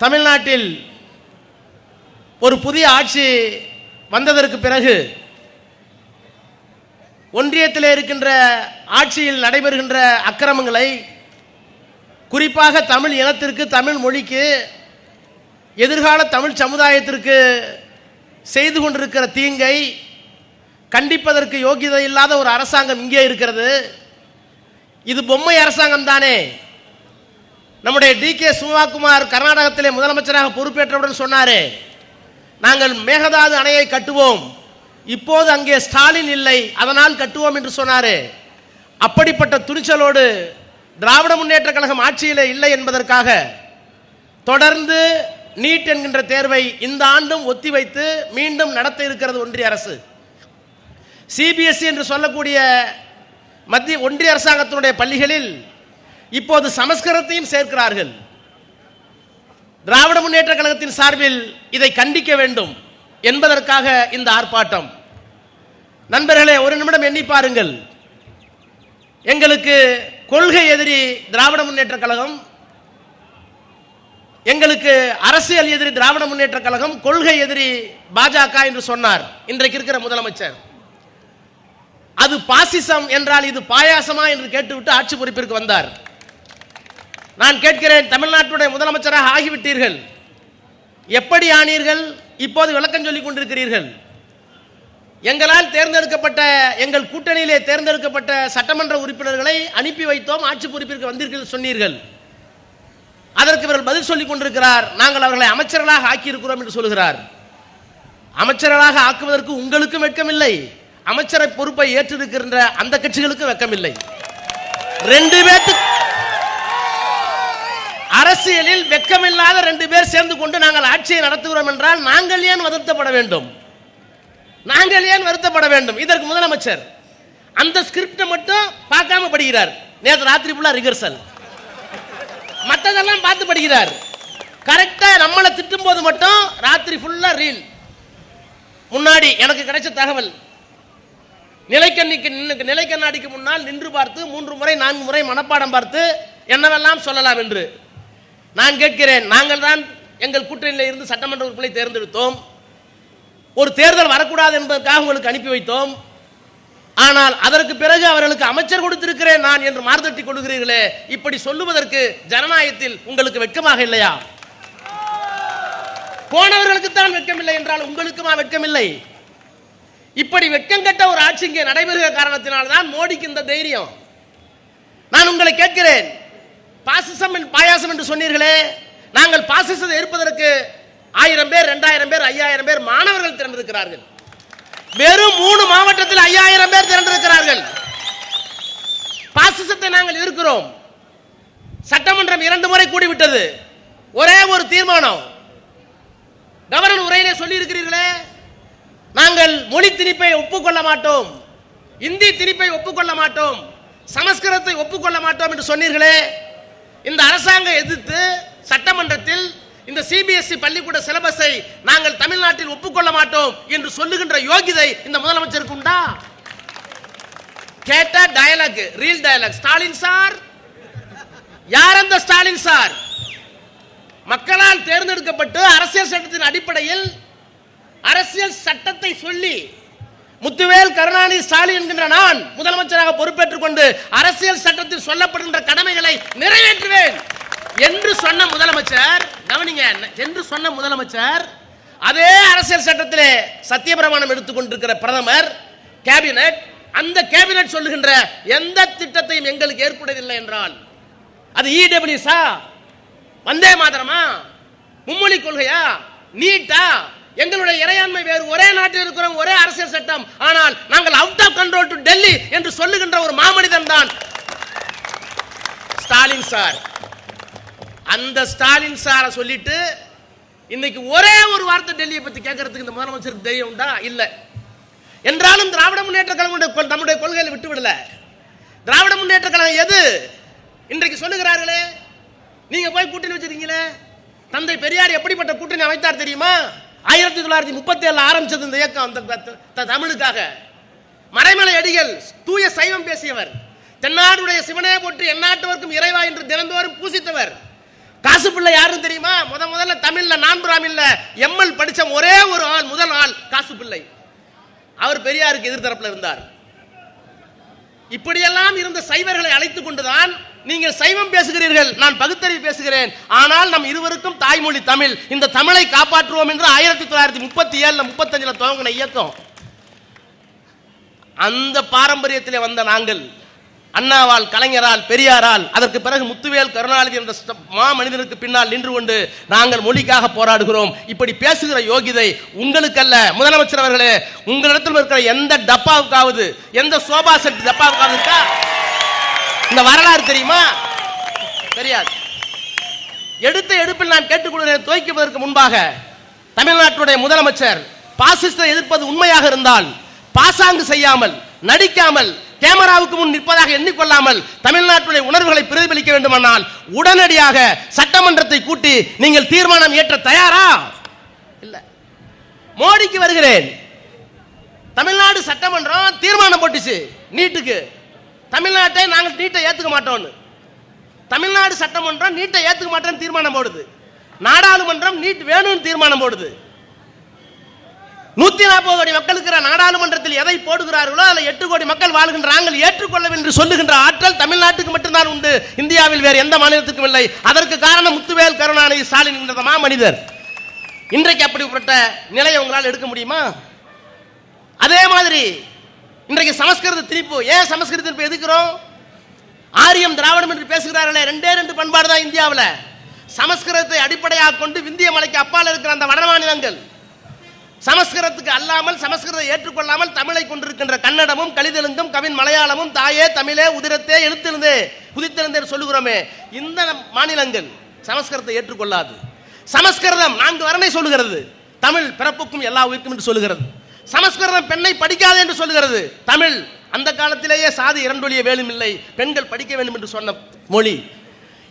தமிழ்நாட்டில் ஒரு புதிய ஆட்சி வந்ததற்கு பிறகு ஒன்றியத்தில் இருக்கின்ற ஆட்சியில் நடைபெறுகின்ற அக்கிரமங்களை, குறிப்பாக தமிழ் இனத்திற்கு, தமிழ் மொழிக்கு, எதிர்கால தமிழ் சமுதாயத்திற்கு செய்து கொண்டிருக்கிற தீங்கை கண்டிப்பதற்கு யோகியதை இல்லாத ஒரு அரசாங்கம் இங்கே இருக்கிறது. இது பொம்மை அரசாங்கம் தானே. நம்முடைய டி.கே. சிவகுமார் கர்நாடகத்திலே முதலமைச்சராக பொறுப்பேற்றவுடன் சொன்னாரே, நாங்கள் மேகதாது அணையை கட்டுவோம், இப்போது அங்கே ஸ்டாலின் இல்லை, அதனால் கட்டுவோம் என்று சொன்னாரே. அப்படிப்பட்ட துணிச்சலோடு திராவிட முன்னேற்ற கழகம் ஆட்சியிலே இல்லை என்பதற்காக தொடர்ந்து நீட் என்கின்ற தேர்வை இந்த ஆண்டும் ஒத்திவைத்து மீண்டும் நடத்த இருக்கிறது ஒன்றிய அரசு. சிபிஎஸ்இ என்று சொல்லக்கூடிய மத்திய ஒன்றிய அரசாங்கத்தினுடைய பள்ளிகளில் இப்போது சமஸ்கிருதத்தையும் சேர்க்கிறார்கள். திராவிட முன்னேற்ற கழகத்தின் சார்பில் இதை கண்டிக்க வேண்டும் என்பதற்காக இந்த ஆர்ப்பாட்டம். நண்பர்களே, ஒரு நிமிடம் எண்ணி பாருங்கள். எங்களுக்கு கொள்கை எதிரி திராவிட முன்னேற்ற கழகம், எங்களுக்கு அரசியல் எதிரி திராவிட முன்னேற்ற கழகம், கொள்கை எதிரி பாஜக என்று சொன்னார் இன்றைக்கு இருக்கிற முதலமைச்சர். அது பாசிசம் என்றால் இது பாயாசமா என்று கேட்டுவிட்டு ஆட்சி பொறுப்பிற்கு வந்தார். நான் கேட்கிறேன், தமிழ்நாட்டுடைய முதலமைச்சராக ஆகிவிட்டீர்கள், எப்படி ஆனீர்கள்? இப்போது விளக்கம் சொல்லிக் கொண்டிருக்கிறீர்கள். எங்களால் தேர்ந்தெடுக்கப்பட்ட, எங்கள் கூட்டணியிலே தேர்ந்தெடுக்கப்பட்ட சட்டமன்ற உறுப்பினர்களை அனுப்பி வைத்தோம், ஆட்சி பொறுப்பிற்கு வந்தீர்கள் சொன்னீர்கள். அதற்கு இவர்கள் பதில் சொல்லிக் கொண்டிருக்கிறார், நாங்கள் அவர்களை அமைச்சர்களாக ஆக்கியிருக்கிறோம் என்று சொல்கிறார். அமைச்சர்களாக ஆக்குவதற்கு உங்களுக்கும் வெட்கமில்லை, அமைச்சரை பொறுப்பை ஏற்றிருக்கின்ற அந்த கட்சிகளுக்கும் வெட்கமில்லை. ரெண்டு பேருக்கு அரசியலில் வெட்கமில்லாத ரெண்டு பேர் சேர்ந்து கொண்டு நாங்கள் ஆட்சியை நடத்துகிறோம் என்றால் நாங்கள் ஏன் வருத்தப்பட வேண்டும்? நாங்கள் ஏன் வருத்தப்பட வேண்டும்? இதற்கு முதலமைச்சர் அந்த ஸ்கிரிப்டை மட்டும் பார்க்காம படிக்கிறார். நேற்று ராத்திரி ஃபுல்லா ரிகர்சல், மற்றதெல்லாம் பார்த்து படிக்கிறார். கரெக்டா நம்மளை திட்டும் போது மட்டும் ராத்திரி ஃபுல்லா ரீல். முன்னாடி எனக்கு கிடைச்ச தகவல், நிலைக்கண்ணாடிக்கு முன்னால் நின்று பார்த்து 3 முறை 4 முறை மனப்பாடம் பார்த்து என்னவெல்லாம் சொல்லலாம் என்று. நான் கேட்கிறேன், நாங்கள் தான் எங்கள் கூட்டணியில் இருந்து சட்டமன்ற உறுப்பினரை தேர்ந்தெடுத்தோம், ஒரு தேர்தல் வரக்கூடாது என்பதற்காக உங்களுக்கு அனுப்பி வைத்தோம். ஆனால் அதற்கு பிறகு அவர்களுக்கு அமைச்சர் கொடுத்திருக்கிறேன் நான் என்று மார்த்தட்டி கொள்கிறீர்களே, இப்படி சொல்லுவதற்கு ஜனநாயகத்தில் உங்களுக்கு வெட்கமாக இல்லையா? போனவர்களுக்கு தான் வெட்கமில்லை என்றால் உங்களுக்குமா வெட்கமில்லை? இப்படி வெட்கம் கட்ட ஒரு ஆட்சி இங்கே நடைபெறுகிற காரணத்தினால்தான் மோடிக்கு இந்த தைரியம். நான் உங்களை கேட்கிறேன், பாசிசம் பாயாசம் என்று சொன்னீர்களே, நாங்கள் பாசிசத்தை எதிர்ப்பதற்கு 1000 பேர் 2000 பேர் 5000 பேர் மாணவர்கள் திரண்டிருக்கிறார்கள். வெறும் 3 மாவட்டத்தில் 5000 பேர் திரண்டிருக்கிறார்கள். பாசிசத்தை நாங்கள் எதிர்க்கிறோம். சட்டமன்றம் 2 முறை கூடிவிட்டது. ஒரே ஒரு தீர்மானம், கவர்னர் உரையிலே சொல்லி இருக்கிறீர்களே, நாங்கள் மொழி திணிப்பை ஒப்புக்கொள்ள மாட்டோம், இந்தி திணிப்பை ஒப்புக்கொள்ள மாட்டோம், சமஸ்கிருதத்தை ஒப்புக்கொள்ள மாட்டோம் என்று சொன்னீர்களே. இந்த அரசாங்கம் எதிர்த்து சட்டமன்றத்தில் இந்த சிபிஎஸ்இ பள்ளிக்கூட சிலபஸை நாங்கள் தமிழ்நாட்டில் ஒப்புக்கொள்ள மாட்டோம் என்று சொல்லுகின்ற யோகிதை இந்த முதலமைச்சருக்கு உண்டா? கேட்ட dialogue, reel dialogue. Stalin sir, யார் அந்த ஸ்டாலின் சார்? மக்களால் தேர்ந்தெடுக்கப்பட்டு அரசியல் சட்டத்தின் அடிப்படையில் அரசியல் சட்டத்தை சொல்லி முத்துவேல் கருணாநிதி ஸ்டாலின் என்கின்ற நான் முதலமைச்சராக பொறுப்பேற்றுக் கொண்டு அரசியல் சட்டத்தில் சொல்லப்படுகின்ற கடமைகளை நிறைவேற்றுவேன் என்று சொன்ன முதலமைச்சர், கவனிங்க, என்று சொன்ன முதலமைச்சர் அதே அரசியல் சட்டத்திலே சத்தியப்பிரமாணம் எடுத்துக் கொண்டிருக்கிற பிரதமர், கேபினட், அந்த கேபினட் சொல்லுகின்ற எந்த திட்டத்தையும் எங்களுக்கு ஏற்படவில்லை என்றால் அது இடபிள்யூஸா, வந்தே மாதரமா, மும்மொழி கொள்கையா, நீட்டா, எங்களுடைய இறையாண்மை வேறு, ஒரே நாட்டில் இருக்கிறோம், ஒரே அரசியல் சட்டம், ஆனால் நாங்கள் out of control to Delhi என்று சொல்லுகின்ற ஒரு மாமனிதன் தான் ஸ்டாலின் சார். அந்த ஸ்டாலின் சாரை சொல்லிட்டு இன்னைக்கு ஒரே ஒரு வார்த்தை டெல்லியை பத்தி கேட்கறதுக்கு இந்த முதலமைச்சருக்கு தைரியம் உண்டா? இல்ல. என்றாலும் திராவிட முன்னேற்ற கழகம் நம்முடைய கொள்கையில் விட்டு விடல. திராவிட முன்னேற்ற கழகம் எது இன்றைக்கு சொல்லுகிறார்களே, நீங்க போய் கூட்டணி வச்சிருக்கீங்களே, தந்தை பெரியார் எப்படிப்பட்ட கூட்டணி அமைத்தார் தெரியுமா? 1937 ஆரம்பிச்சது இந்த இயக்கம் தமிழுக்காக. மறைமலை அடிகள் தூய சைவம் பேசியவர், தென்னாடுடைய சிவனே போற்றி எந்நாட்டவர்க்கும் இறைவா என்று தினந்தோறும் பூசித்தவர். காசு பிள்ளை யாருன்னு தெரியுமா? முதல்ல தமிழ்ல நான் பிராமின்ல எம்எல் படிச்ச ஒரே ஒரு ஆள், முதல் ஆள் காசு பிள்ளை. அவர் பெரியாருக்கு எதிர்த்தரப்புல இருந்தார். இப்படியெல்லாம் இருந்த சைவர்களை அழைத்துக் கொண்டுதான் நீங்கள் சைவம் பேசுகிறீர்கள், நான் பகுத்தறிவு பேசுகிறேன். ஆனால் நம் இருவருக்கும் தாய்மொழி தமிழ், இந்த தமிழை காப்பாற்றுவோம் என்று 1937 35 துவங்கின இயக்கம். அந்த பாரம்பரியத்திலே வந்த நாங்கள் அண்ணாவால், கலைஞரால், பெரியாரால், அதற்கு பிறகு முத்துவேல் கருணாநிதி என்ற மனிதனுக்கு பின்னால் நின்று கொண்டு நாங்கள் மொழிக்காக போராடுகிறோம். இப்படி பேசுகிற யோகிதை உங்களுக்கல்ல. முதலமைச்சர் அவர்களே, உங்களிடத்தில் இருக்கிற எந்த டப்பாவுக்காவது, எந்த சோபா செட் டப்பாவுக்காவது இருக்கா? இந்த வரலாறு தெரியுமா? தெரியாது. எடுத்த எடுப்பில் நான் கேட்டுக்கொள்கிறேன், துவக்குவதற்கு முன்பாக தமிழ்நாட்டுடைய முதலமைச்சர் பாசிஸ்டை எதிர்ப்பது உண்மையாக இருந்தால் பாசாங்கு செய்யாமல், நடிக்காமல், கேமராவுக்கு முன் நிற்பதாக எண்ணிக்கொள்ளாமல் தமிழ்நாட்டுடைய உணர்வுகளை பிரதிபலிக்க வேண்டுமானால் உடனடியாக சட்டமன்றத்தை கூட்டி நீங்கள் தீர்மானம் ஏற்ற தயாரா? இல்ல. மோடிக்கு வருகிறேன். தமிழ்நாடு சட்டமன்றம் தீர்மானம் போட்டுச்சு நீட்டுக்கு. தமிழ்நாட்டை நாங்கள் நீட்டை ஏத்துக்க மாட்டோம். தமிழ்நாடு சட்டமன்றம் நீட்டை ஏத்துக்க மாட்டோம் தீர்மானம் போடுது. நாடாளுமன்றம் நீட் வேணும்னு தீர்மானம் போடுது. 140 கோடி மக்கள் இருக்கிற நாடாளுமன்றத்தில் எதை போடுகிறார்களோ அதில் 8 கோடி மக்கள் வாழ்கின்ற நாங்கள் ஏற்றுக்கொள்ள என்று சொல்லுகின்ற ஆற்றல் தமிழ்நாட்டுக்கு மட்டும்தான் உண்டு, இந்தியாவில் வேறு எந்த மாநிலத்துக்கும் இல்லை. அதற்கு காரணம் முத்துவேல் கருணாநிதி ஸ்டாலின் என்ற மனிதர். இன்றைக்கு அப்படிப்பட்ட நிலையை உங்களால் எடுக்க முடியுமா? அதே மாதிரி இன்றைக்கு சமஸ்கிருத திணிப்பு. ஏன் சமஸ்கிருத திணிப்பு எதுக்குறோம்? ஆரியம் திராவிடம் என்று பேசுகிறார்களே, 2 பண்பாடு தான் இந்தியாவில். சமஸ்கிருதத்தை அடிப்படையாக கொண்டு விந்திய மலைக்கு அப்பால் இருக்கிற அந்த வட மாநிலங்கள் சமஸ்கிருதத்துக்கு அல்லாமல், சமஸ்கிருதத்தை ஏற்றுக்கொள்ளாமல் தமிழை கொண்டிருக்கின்ற கன்னடமும், கலிதெலுங்கும், கவின் மலையாளமும், தாயே தமிழே உதிரத்தே எழுத்திருந்தே புதித்திருந்தே சொல்லுகிறோமே, இந்த மாநிலங்கள் சமஸ்கிருதத்தை ஏற்றுக்கொள்ளாது. சமஸ்கிருதம் 4 வரணை சொல்லுகிறது. தமிழ் பிறப்புக்கும் எல்லா உயிர்க்கும் என்று சொல்லுகிறது. சமஸ்கிருதம் பெண்ணை படிக்காது என்று சொல்லுகிறது. தமிழ் அந்த காலத்திலேயே சாதி 2 ஒழிய வேலும் இல்லை, பெண்கள் படிக்க வேண்டும் என்று சொன்ன மொழி.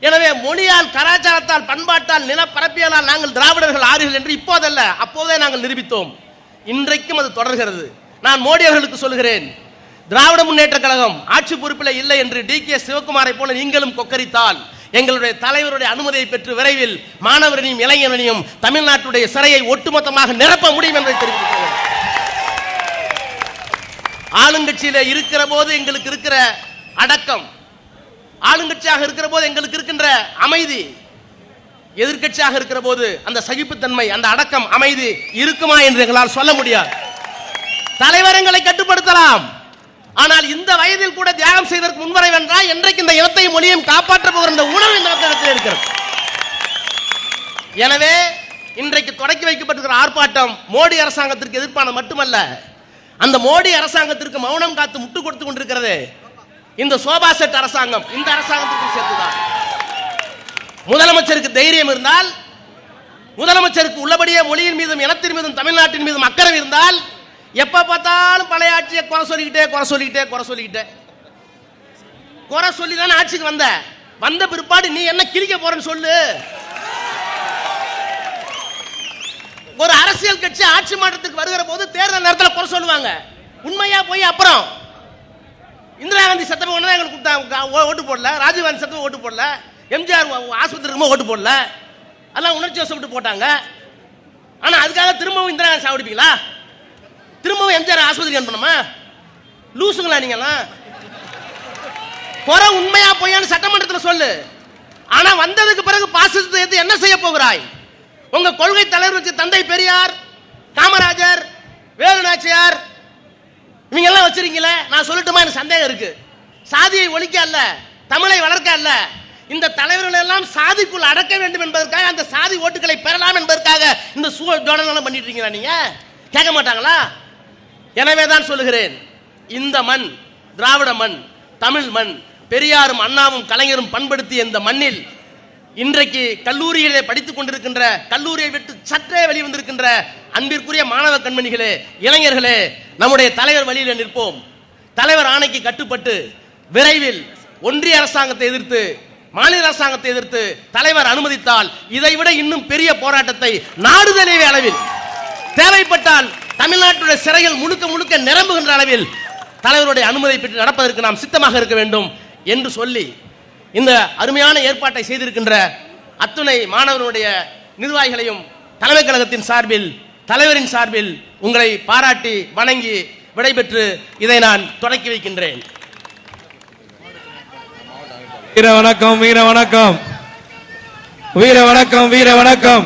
எனவே மொழியால், கலாச்சாரத்தால், பண்பாட்டால், நிலப்பரப்பியலால் நாங்கள் திராவிடர்கள் ஆறுகள் என்று இப்போதல்ல அப்போதே நாங்கள் நிரூபித்தோம். இன்றைக்கும் அது தொடர்கிறது. நான் மோடி அவர்களுக்கு சொல்கிறேன், திராவிட முன்னேற்ற கழகம் ஆட்சி பொறுப்பில் இல்லை என்று DK சிவகுமாரை போல நீங்களும் கொக்கரித்தால் எங்களுடைய தலைவருடைய அனுமதியை பெற்று விரைவில் மாணவரையும் இளைஞரையும் தமிழ்நாட்டுடைய சிறையை ஒட்டுமொத்தமாக நிரப்ப முடியும் என்பதை தெரிவித்துள்ளேன். ஆளுங்கட்சியில இருக்கிற போது எங்களுக்கு இருக்கிற அடக்கம், ஆளுங்கட்சியாக இருக்கிற போது எங்களுக்கு இருக்கின்ற அமைதி, எதிர்கட்சியாக இருக்கிற போது அந்த சகிப்புத்தன்மை, அந்த அடக்கம், அமைதி இருக்குமா என்று எங்களால் சொல்ல முடியாது. தலைவர் எங்களை கட்டுப்படுத்தலாம், ஆனால் இந்த வயதில் கூட தியாகம் செய்வதற்கு முன்வரை வென்றால் என்றைக்கு இந்த இனத்தையும் மொழியையும் காப்பாற்ற போகிற உணர்வு இந்த மக்களிடத்தில் இருக்கிறது. எனவே இன்றைக்கு தொடக்கி வைக்கப்பட்டிருக்கிற ஆர்ப்பாட்டம் மோடி அரசாங்கத்திற்கு எதிர்ப்பான மட்டுமல்ல, அந்த மோடி அரசாங்கத்திற்கு மௌனம் காத்து முட்டு கொடுத்து கொண்டிருக்கிறது இந்த சோபா செட் அரசாங்கம். இந்த அரசாங்கத்துக்கு சேர்த்துதான். முதலமைச்சருக்கு தைரியம் இருந்தால், முதலமைச்சருக்கு உள்ளபடியே மொழியின் மீதும், இனத்தின் மீதும், தமிழ்நாட்டின் மீதும் அக்கறை இருந்தால், எப்ப பார்த்தாலும் பழைய ஆட்சியை குறை சொல்லி தானே ஆட்சிக்கு வந்த பிற்பாடு நீ என்ன கிழிக்க போறன்னு சொல்லு. ஒரு அரசியல் கட்சி ஆட்சி மாற்றத்துக்கு வருகிற போது தேர்தல் நேரத்தில் குறை சொல்லுவாங்க. உண்மையா போய் அப்புறம் இந்திரா காந்தி சட்டமே ஒன்று எங்களுக்கு கொடுத்தாங்க, ஓட்டு போடல. ராஜீவ்காந்தி சட்டமே ஓட்டு போடல. எம்ஜிஆர் ஆஸ்பத்திரி ஓட்டு போடல. அதெல்லாம் உணர்ச்சி வசப்பட்டு போட்டாங்க. ஆனா அதுக்காக திரும்பவும் இந்திரா காந்தி சாவடிப்பீங்களா? திரும்பவும் எம்ஜிஆர் ஆஸ்பத்திரி அனுப்பணுமா? லூசுங்களா நீங்களாம்? குறை உண்மையா போயான்னு சட்டமன்றத்தில் சொல்லு. ஆனா வந்ததுக்கு பிறகு பாசிசத்தை என்ன செய்ய போகிறாய்? உங்க கொள்கை தலைவர் வச்சு தந்தை பெரியார், காமராஜர், வேலு நாச்சியார் இவங்க எல்லாம் வச்சிருக்கீங்களே, நான் சொல்லட்டுமா? எனக்கு சந்தேகம் இருக்கு. சாதியை ஒழிக்க அல்ல, தமிழை வளர்க்க அல்ல, இந்த தலைவர்கள் எல்லாம் சாதிக்குள் அடக்க வேண்டும் என்பதற்காக, அந்த சாதி ஓட்டுகளை பெறலாம் என்பதற்காக இந்த ஜோடனை பண்ணிட்டு இருக்கீங்களா? நீங்க கேட்க மாட்டாங்களா? எனவே தான் சொல்லுகிறேன், இந்த மண் திராவிட மண், தமிழ் மண், பெரியாரும் அண்ணாவும் கலைஞரும் பண்படுத்திய இந்த மண்ணில் இன்றைக்கு கல்லூரியிலே படித்துக் கொண்டிருக்கின்ற, கல்லூரியை விட்டு சற்றே வெளிவந்திருக்கின்ற அன்பிற்குரிய மாணவ கண்மணிகளே, இளைஞர்களே, நம்முடைய தலைவர் வழியில் நிற்போம். தலைவர் ஆணைக்கு கட்டுப்பட்டு விரைவில் ஒன்றிய அரசாங்கத்தை எதிர்த்து, மாநில அரசாங்கத்தை எதிர்த்து தலைவர் அனுமதித்தால் இதைவிட இன்னும் பெரிய போராட்டத்தை நாடு தழுவிய அளவில், தேவைப்பட்டால் தமிழ்நாட்டுடைய சிறைகள் முழுக்க நிரம்புகின்ற அளவில் தலைவருடைய அனுமதி பெற்று நடப்பதற்கு நாம் சித்தமாக இருக்க வேண்டும் என்று சொல்லி, இந்த அருமையான ஏற்பாட்டை செய்திருக்கின்ற அத்துணை மாணவர்களுடைய நிர்வாகிகளையும் தலைமை கழகத்தின் சார்பில் தலைவரின் சார்பில் உங்களை பாராட்டி வணங்கி விடைபெற்று இதை நான் தொடக்கி வைக்கின்றேன். வீர வணக்கம், வீர வணக்கம், வீர வணக்கம், வீர வணக்கம்.